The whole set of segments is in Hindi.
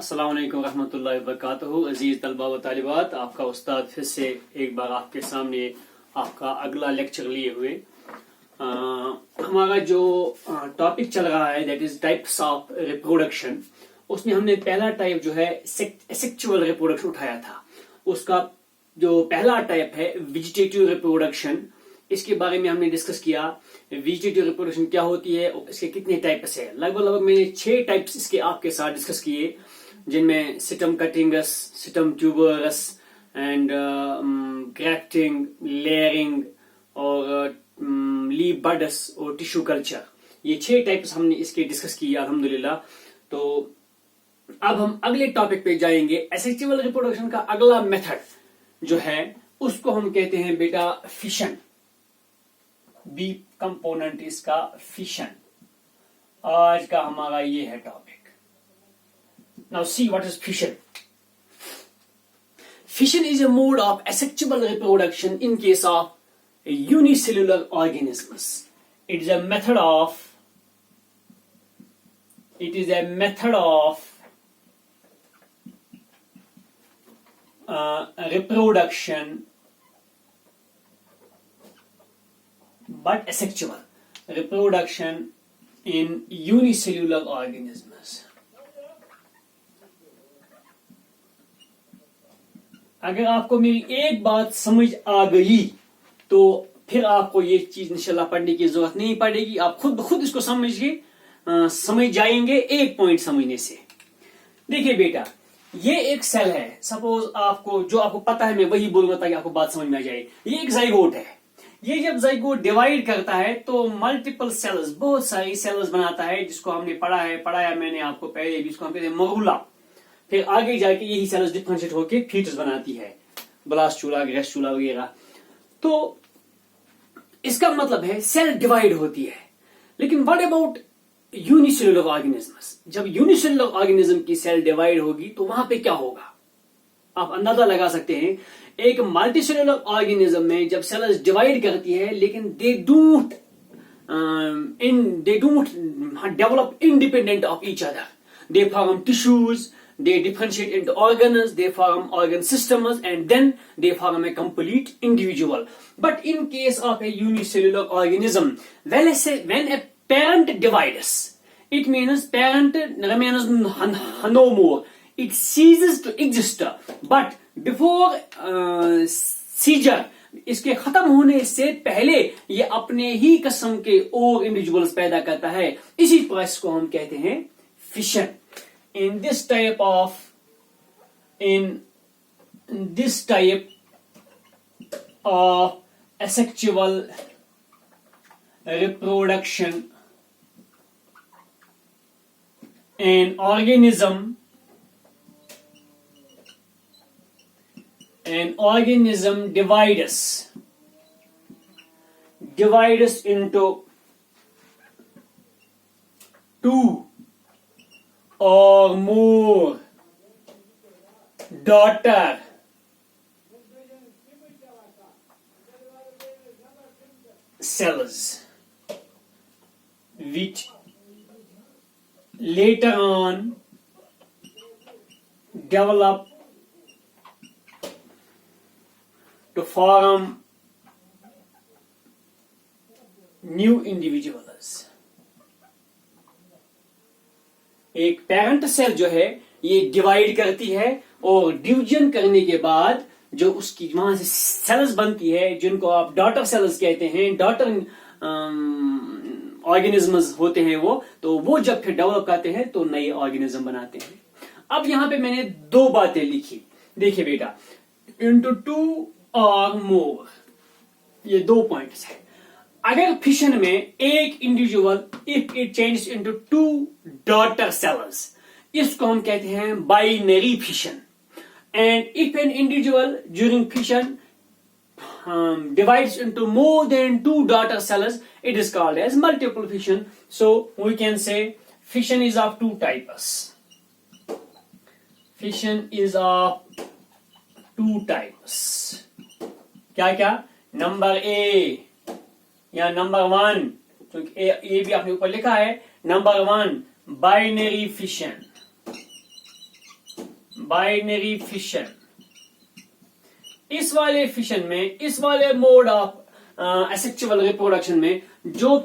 अस्सलाम वालेकुम रहमतुल्लाहि व बरकातहू। अजीज तलबा व तालिबात, आपका उस्ताद फिर से एक बार आपके सामने आपका अगला लेक्चर लिए हुए। हमारा जो टॉपिक चल रहा है that is types of reproduction, उसमें हमने पहला टाइप जो है सेक्सुअल रिप्रोडक्शन उठाया था। उसका जो पहला टाइप है वेजिटेटिव रिप्रोडक्शन, इसके बारे में हमने डिस्कस किया। वेजिटेटिव रिप्रोडक्शन क्या होती है, इसके कितने टाइप्स है। लगभग मैंने 6 टाइप्स इसके आपके साथ डिस्कस किए, जिनमें सिटम cuttings, सिटम tuberous and grafting, layering और लीफ बड्स और टिश्यू कल्चर। ये 6 टाइप्स हमने इसके डिस्कस किए अल्हम्दुलिल्लाह। तो अब हम अगले टॉपिक पे जाएंगे। एसेक्सुअल रिप्रोडक्शन का अगला मेथड जो है उसको हम कहते हैं बेटा फिशन। बी कंपोनेंट इसका फिशन। आज का हमारा ये है topic. Now see what is fission. Fission is a mode of asexual reproduction in case of unicellular organisms. It is a method of reproduction, but asexual reproduction in unicellular organisms. अगर आपको मेरी एक बात समझ आ गई तो फिर आपको ये चीज इंशाल्लाह पढ़ने की जरूरत नहीं पड़ेगी। आप खुद ब खुद इसको समझ जाएंगे एक पॉइंट समझने से। देखिए बेटा, ये एक सेल है। सपोज आपको पता है, मैं वही बोलूंगा ताकि आपको बात समझ में आ जाए। ये एक जाइगोट है। ये जब जाइगोट डिवाइड करता है तो मल्टीपल सेल्स, बहुत सारी सेल्स बनाता है, जिसको हमने पढ़ाया मैंने आपको पहले भी। इसको हम कहते हैं मरूला। फिर आगे जाके यही सेल्स डिफरेंशिएट होकर फीटस बनाती है, ब्लास्टूला, ग्रेस्टूला वगैरह। तो इसका मतलब है सेल डिवाइड होती है। लेकिन व्हाट अबाउट यूनिसेलुलर ऑर्गेनिजम्स? जब यूनिसेलुलर ऑर्गेनिज्म की सेल डिवाइड होगी तो वहां पे क्या होगा, आप अंदाजा लगा सकते हैं। एक मल्टीसेलुलर ऑर्गेनिज्म में जब सेल्स डिवाइड करती है, लेकिन they don't develop independent of each other. They form tissues, they differentiate into organs, they form organ systems, and then they form a complete individual. But in case of a unicellular organism, when a parent divides, it means parent remains no more. It ceases to exist. But before seizure, इसके खत्म होने से पहले ये अपने ही किस्म के और इंडिविजुअल्स पैदा करता है। इसी प्रोसेस को हम कहते हैं fission. In this type of asexual reproduction, an organism divides into two or more daughter cells, which later on develop to form new individuals. एक पेरेंट सेल जो है ये डिवाइड करती है, और डिवीजन करने के बाद जो उसकी वहां से सेल्स बनती है, जिनको आप डॉटर सेल्स कहते हैं, डॉटर ऑर्गेनिजम्स होते हैं वो जब फिर डेवलप करते हैं तो नए ऑर्गेनिज्म बनाते हैं। अब यहां पे मैंने 2 बातें लिखी। देखिए बेटा, इंटू 2 और मोर, ये 2 पॉइंट्स है। अगर फिशन में एक individual, if it changes into 2 daughter cells, इसको हम कहते हैं binary fission. And if an individual during fission divides into more than 2 daughter cells, it is called as multiple fission. So we can say fission is of 2 types. Fission is of 2 types. क्या? नंबर A या नंबर 1, क्योंकि ए भी आपने ऊपर लिखा है। Number 1 binary fission, binary fission. इस वाले फिशन में, इस वाले मोड ऑफ एसेक्सुअल रिप्रोडक्शन में जो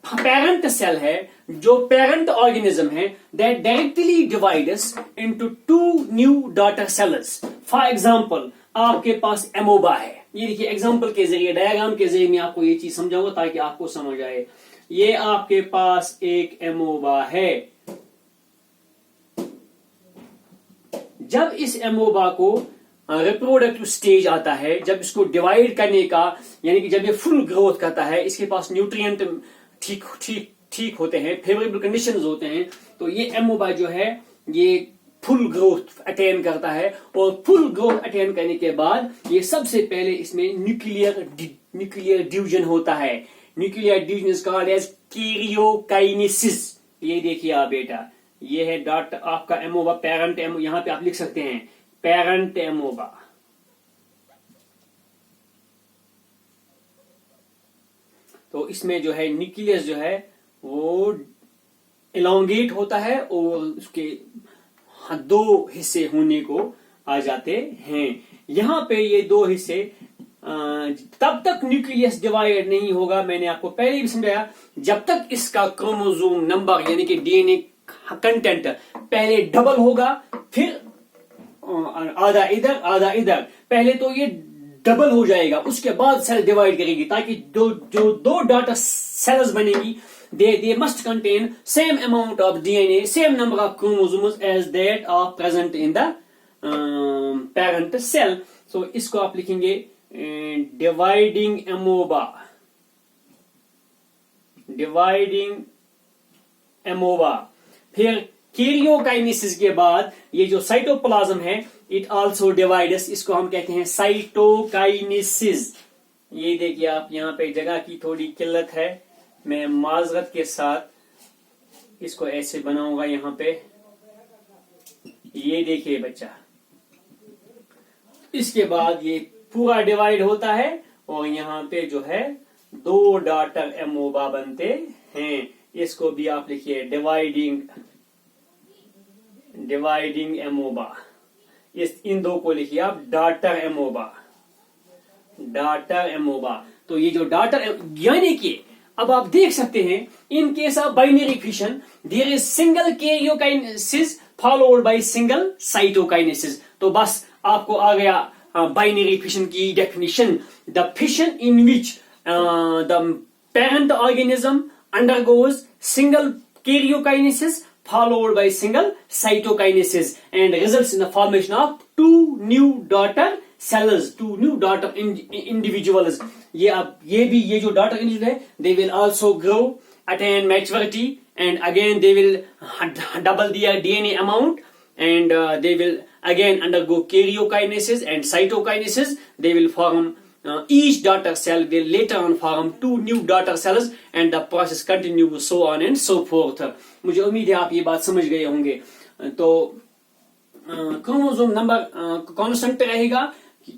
पेरेंट सेल है, जो पेरेंट ऑर्गेनिज्म है, that directly divides into two new daughter cells. For example, आपके पास एमोबा है। ये देखिए, एग्जांपल के जरिए, डायग्राम के जरिए मैं आपको ये चीज समझाऊंगा ताकि आपको समझ आए। ये आपके पास एक एमोबा है। जब इस एमोबा को रिप्रोडक्टिव स्टेज आता है, जब इसको डिवाइड करने का, यानी कि जब ये फुल ग्रोथ करता है, इसके पास न्यूट्रिएंट ठीक ठीक ठीक होते हैं, फेवरेबल कंडीशंस होते हैं, तो ये एमोबा जो है ये फुल ग्रोथ अटेन करता है। और फुल ग्रोथ अटेन करने के बाद ये सबसे पहले इसमें न्यूक्लियर डिवीजन होता है। Nuclear division is called as karyokinesis. ये देखिए आप बेटा, ये है डॉट आपका एमोबा, पेरेंट एमो, यहां पे आप लिख सकते हैं पेरेंट एमोबा। तो इसमें जो है न्यूक्लियस जो है वो इलोंगेट होता है और उसके दो हिस्से होने को आ जाते हैं। यहां पे ये दो हिस्से तब तक न्यूक्लियस डिवाइड नहीं होगा, मैंने आपको पहले भी समझाया, जब तक इसका क्रोमोसोम नंबर यानी कि डीएनए कंटेंट पहले डबल होगा, फिर आधा इधर आधा इधर, पहले तो ये डबल हो जाएगा, उसके बाद सेल डिवाइड करेगी, ताकि जो दो डॉटर सेल्स बनेगी, they must contain same amount of DNA, same number of chromosomes as that are present in the parent cell. So इसको आप लिखेंगे dividing amoeba, dividing amoeba। फिर कैरियोकाइनेसिस के बाद ये जो साइटोप्लाज्म है, इट आल्सो डिवाइड्स, इसको हम कहते हैं साइटोकाइनेसिस। ये देखिए आप, यहाँ पे जगह की थोड़ी किल्लत है, मैं माजरत के साथ इसको ऐसे बनाऊंगा। यहां पे ये देखिए बच्चा, इसके बाद ये पूरा डिवाइड होता है और यहां पे जो है दो डॉटर एमोबा बनते हैं। इसको भी आप लिखिए डिवाइडिंग एमोबा। इन दो को लिखिए आप डॉटर एमोबा, डॉटर एमोबा। तो ये जो डॉटर, यानी कि अब आप देख सकते हैं, in case of binary fission there is single karyokinesis followed by single cytokinesis. तो बस आपको आ गया बाइनरी फिशन की definition, the fission in which the parent organism undergoes single karyokinesis followed by single cytokinesis and results in the formation of two new daughter cells, two new daughter individuals. ये जो daughter individual है, they will also grow, attain maturity, and again they will double their DNA amount, and they will again undergo karyokinesis and cytokinesis. They will form each daughter cell will later on form two new daughter cells and the process continues so on and so forth. मुझे उम्मीद है आप ये बात समझ गए होंगे। तो क्रोमोसोम नंबर कांस्टेंट रहेगा,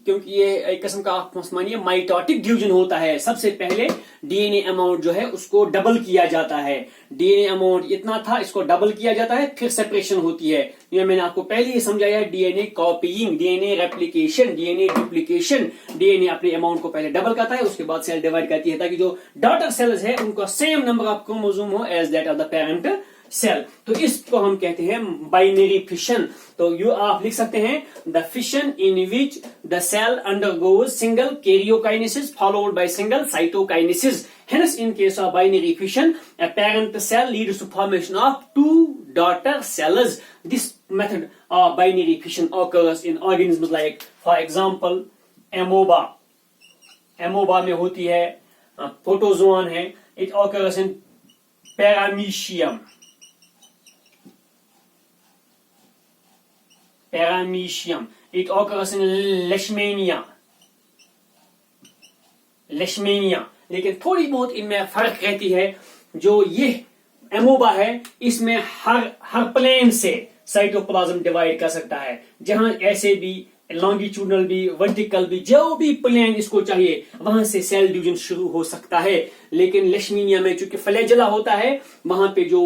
क्योंकि ये एक किस्म का आप मानिए माइटोटिक डिवीजन होता है। सबसे पहले डीएनए अमाउंट जो है उसको डबल किया जाता है। डीएनए अमाउंट इतना था, इसको डबल किया जाता है, फिर सेपरेशन होती है। ये मैंने आपको पहले ही समझाया, DNA copying, DNA replication, DNA duplication. DNA अपने अमाउंट को पहले डबल करता है, उसके बाद सेल डिवाइड करती है, ताकि जो डॉटर सेल्स है उनका सेम नंबर ऑफ क्रोमोसोम हो as that of the parent cell. तो इसको हम कहते हैं बाइनरी फिशन। तो यू आप लिख सकते हैं the fission in which the cell undergoes single karyokinesis followed by single cytokinesis. Hence, in case of binary fission, a parent cell leads to formation of two daughter cells. This method of binary fission occurs in organisms like, for example, amoeba. Amoeba में होती है, protozoan है. It occurs in paramecium. Paramecium. It occurs in leishmania. Leishmania. लेकिन थोड़ी बहुत इनमें फर्क रहती है। जो ये एमोबा है, इसमें हर प्लेन से साइटोप्लाज्म डिवाइड कर सकता है, जहां ऐसे भी लॉन्गिट्यूडनल भी वर्टिकल भी जो भी प्लेन इसको चाहिए वहां से सेल डिवीजन शुरू हो सकता है। लेकिन लेशमीनिया में चूंकि फ्लैजेला होता है, वहां पे जो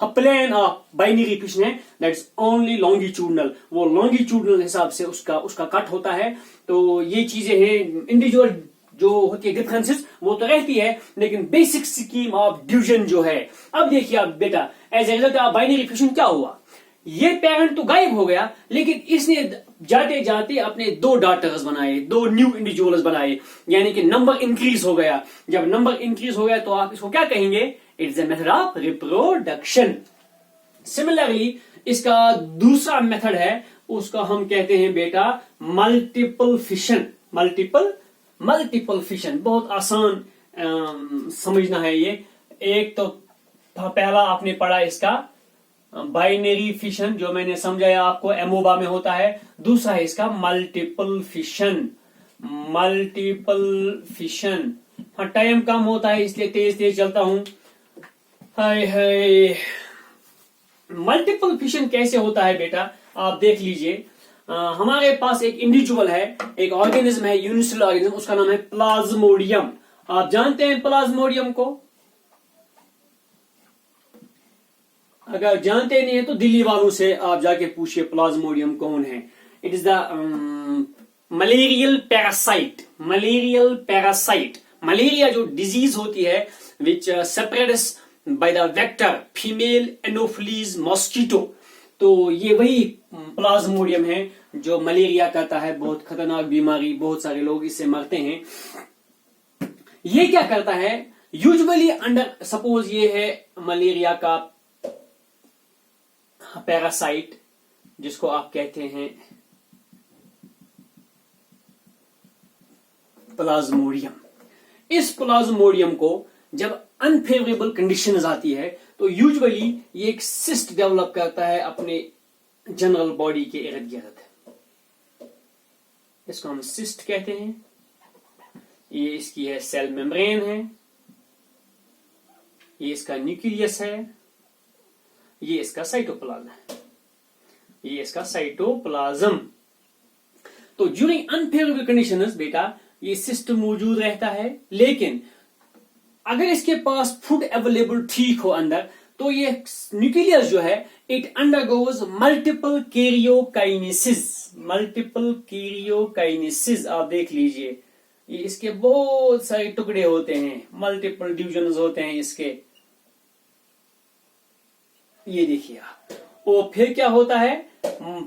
प्लेन ऑफ बाइनरी फिशन है दैट इज ओनली लॉन्गिट्यूडनल, वो लॉन्गिट्यूडनल हिसाब से उसका कट होता है। तो ये चीजें हैं इंडिविजुअल जो होती है डिफरेंसेस वो तो रहती है, लेकिन बेसिक स्कीम ऑफ डिवीजन जो है। अब देखिए आप बेटा, as a result of binary fission क्या हुआ, ये पेरेंट तो गायब हो गया, लेकिन इसने जाते जाते अपने दो डॉटर्स बनाए, दो न्यू इंडिविजुअल्स बनाए, यानी कि नंबर इंक्रीज हो गया। जब नंबर इंक्रीज हो गया तो आप इसको क्या कहेंगे, it's a method of reproduction. Similarly इसका दूसरा मेथड है, उसका हम कहते हैं बेटा मल्टीपल फिशन। मल्टीपल फिशन बहुत आसान समझना है ये। एक तो पहला आपने पढ़ा इसका बाइनरी फिशन जो मैंने समझाया आपको एमोबा में होता है, दूसरा है इसका मल्टीपल फिशन। हाँ टाइम कम होता है इसलिए तेज तेज चलता हूं। हाय हाय, मल्टीपल फिशन कैसे होता है बेटा, आप देख लीजिए। हमारे पास एक इंडिविजुअल है, एक ऑर्गेनिज्म है, यूनिसेलुलर ऑर्गेनिज्म, उसका नाम है प्लाज्मोडियम। आप जानते हैं प्लाज्मोडियम को? अगर जानते नहीं है तो दिल्ली वालों से आप जाके पूछिए प्लाज्मोडियम कौन है। It is the malarial parasite. Malaria जो डिजीज होती है which spreads by the vector female anopheles mosquito, तो ये वही प्लाज्मोडियम है जो मलेरिया करता है, बहुत खतरनाक बीमारी, बहुत सारे लोग इससे मरते हैं। ये क्या करता है, यूजुअली अंडर सपोज ये है मलेरिया का पैरासाइट जिसको आप कहते हैं प्लाज्मोडियम। इस प्लाज्मोडियम को जब अनफेवरेबल कंडीशंस आती है तो यूजुअली ये एक सिस्ट डेवलप करता है अपने जनरल बॉडी के इर्द गिर्द। इसको हम सिस्ट कहते हैं। ये इसकी है सेल मेम्ब्रेन है, ये इसका न्यूक्लियस है, ये इसका साइटोप्लाज्म है, ये इसका साइटोप्लाज्म। तो ड्यूरिंग अनफेवरेबल कंडीशंस बेटा ये सिस्ट मौजूद रहता है, लेकिन अगर इसके पास फूड अवेलेबल ठीक हो अंदर तो ये न्यूक्लियस जो है इट अंडरगोज मल्टीपल कैरियोकाइनेसिस। आप देख लीजिए ये इसके बहुत सारे टुकड़े होते हैं, मल्टीपल डिविजन्स होते हैं इसके, ये देखिए आप। और फिर क्या होता है,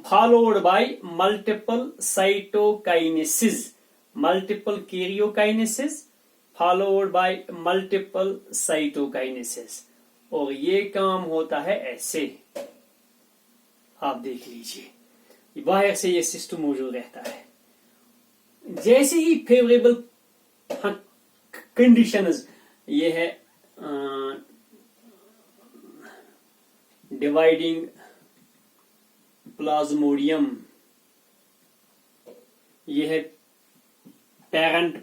followed by multiple cytokinesis, multiple karyokinesis followed by multiple cytokinesis. और ये काम होता है ऐसे, आप देख लीजिए बाहर से ये सिस्टम मौजूद रहता है। जैसे ही फेवरेबल कंडीशंस, ये है डिवाइडिंग प्लाज्मोडियम, ये है पेरेंट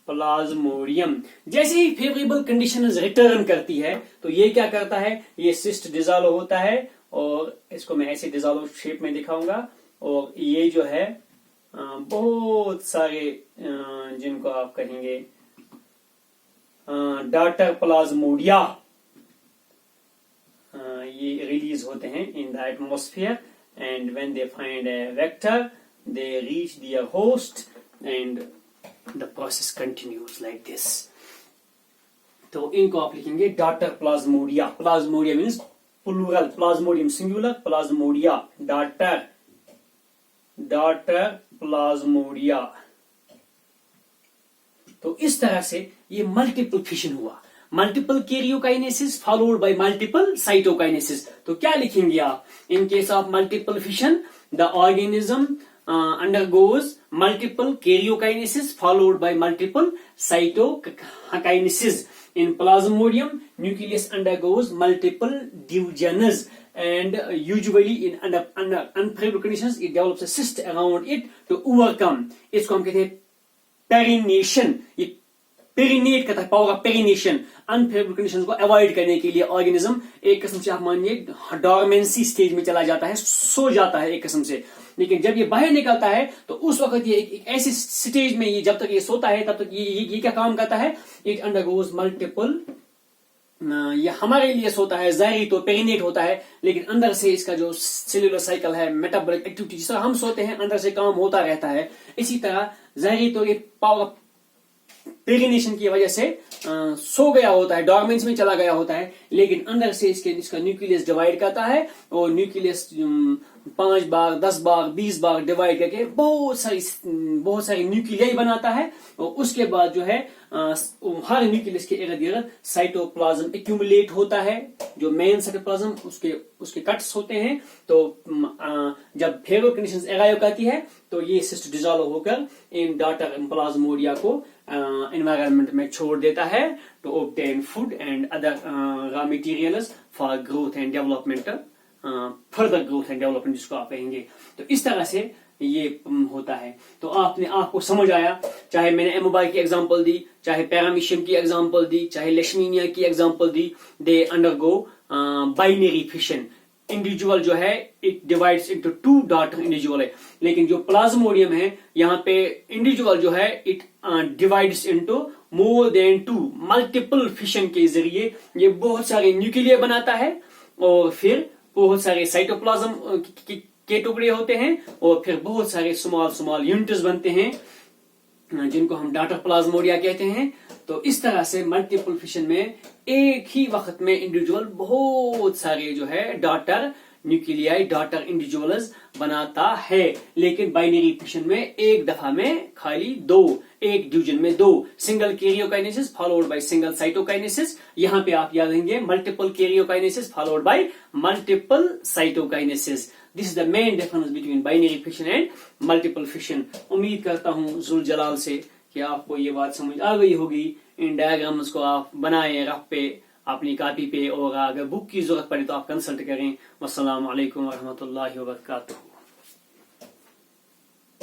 प्लाज्मोडियम। जैसे ही फेवरेबल कंडीशंस रिटर्न करती है तो ये क्या करता है, ये सिस्ट डिसॉल्व होता है, और इसको मैं ऐसे डिसॉल्व शेप में दिखाऊंगा। और ये जो है बहुत सारे जिनको आप कहेंगे डॉटर प्लाज्मोडिया, ये रिलीज होते हैं in the atmosphere, and when they find a vector they reach their host and the process continues like this. तो इनको आप लिखेंगे daughter plasmodia. Plasmodia means plural, plasmodium singular, plasmodia daughter plasmodia. तो इस तरह से ये मल्टीपल फिशन हुआ, multiple karyokinesis followed by multiple cytokinesis. तो क्या लिखेंगे आप, in case of multiple fission the organism undergoes multiple karyokinesis followed by multiple cytokinesis. In Plasmodium, nucleus undergoes multiple divisions, and usually in under unfavorable conditions it develops a cyst around it to overcome. इसको हम कहते हैं पेरिनेशन। ये पेरिनेट करता है, power of perennation. Unfavourable conditions को अवॉइड करने के लिए ऑर्गेनिज्म एक किस्म से आप मानिए डॉर्मेंसी स्टेज में चला जाता है, सो जाता है एक किस्म से। लेकिन जब ये बाहर निकलता है तो उस वक्त ये एक ऐसी स्टेज में, ये जब तक ये सोता है तब तक ये क्या काम करता है, इट अंडरगोज मल्टीपल ये हमारे लिए होता है जाहिरी तो पेरिनेट होता है, लेकिन अंदर से इसका जो सेल्यूलर साइकिल है, मेटाबॉलिक एक्टिविटी, जिस तरह हम सोते हैं अंदर से काम होता रहता है, इसी तरह जाहिरी तो ये पावर पेरिनेशन की वजह से सो गया होता है, डॉर्मेंस में चला गया होता है, लेकिन अंदर से इसका न्यूक्लियस डिवाइड करता है और न्यूक्लियस 5 बार 10 बार 20 बार डिवाइड करके बहुत सारी न्यूक्लियाई बनाता है। और उसके बाद जो है हर न्यूक्लियस के इर्द गिर्द साइटोप्लाज्म एक्यूमुलेट होता है, जो मेन साइटोप्लाज्म उसके कट्स होते हैं। तो जब फेगोकिनेसिस अराइव करती है तो ये सिस्ट डिसॉल्व होकर इन डॉटर प्लाज्मोडिया को एनवायरनमेंट में छोड़ देता है to obtain food and other raw materials for growth and development, further growth and development जिसको आप कहेंगे। तो इस तरह से ये होता है। तो आपको समझ आया, चाहे मैंने एमोबाई की एग्जांपल दी, चाहे पैरामीशियम की एग्जांपल दी, चाहे लेशमीनिया की example the, they undergo binary fission. Individual जो है it divides into 2 daughter individual है, लेकिन जो प्लाज्मोडियम है यहाँ पे इंडिविजुअल जो है it divides into more than 2, multiple fission के जरिए ये बहुत सारे न्यूक्लियर बनाता है और फिर बहुत सारे साइटोप्लाज्म के टुकड़े होते हैं और फिर बहुत सारे स्मॉल यूनिट्स बनते हैं जिनको हम डॉटर प्लाज्मोडिया कहते हैं। तो इस तरह से मल्टीपल फिशन में एक ही वक्त में इंडिविजुअल बहुत सारे जो है डॉटर न्यूक्लियाई, डॉटर इंडिविजुअल्स बनाता है, लेकिन बाइनरी फिशन में एक दफा में खाली 2, एक डिवीजन में 2, single karyokinesis followed by single cytokinesis. यहाँ पे आप याद रखेंगे multiple karyokinesis followed by multiple cytokinesis. This is the main difference between binary fission and multiple fission. उम्मीद करता हूँ जुल जलाल से कि आपको ये बात समझ आ गई होगी। इन डायग्राम्स को आप बनाएं रफ पे, अपनी कॉपी पे, और अगर बुक की जरूरत पड़े तो आप कंसल्ट करें। वस्सलाम अलैकुम वरहमतुल्लाहि वबरकातुहू।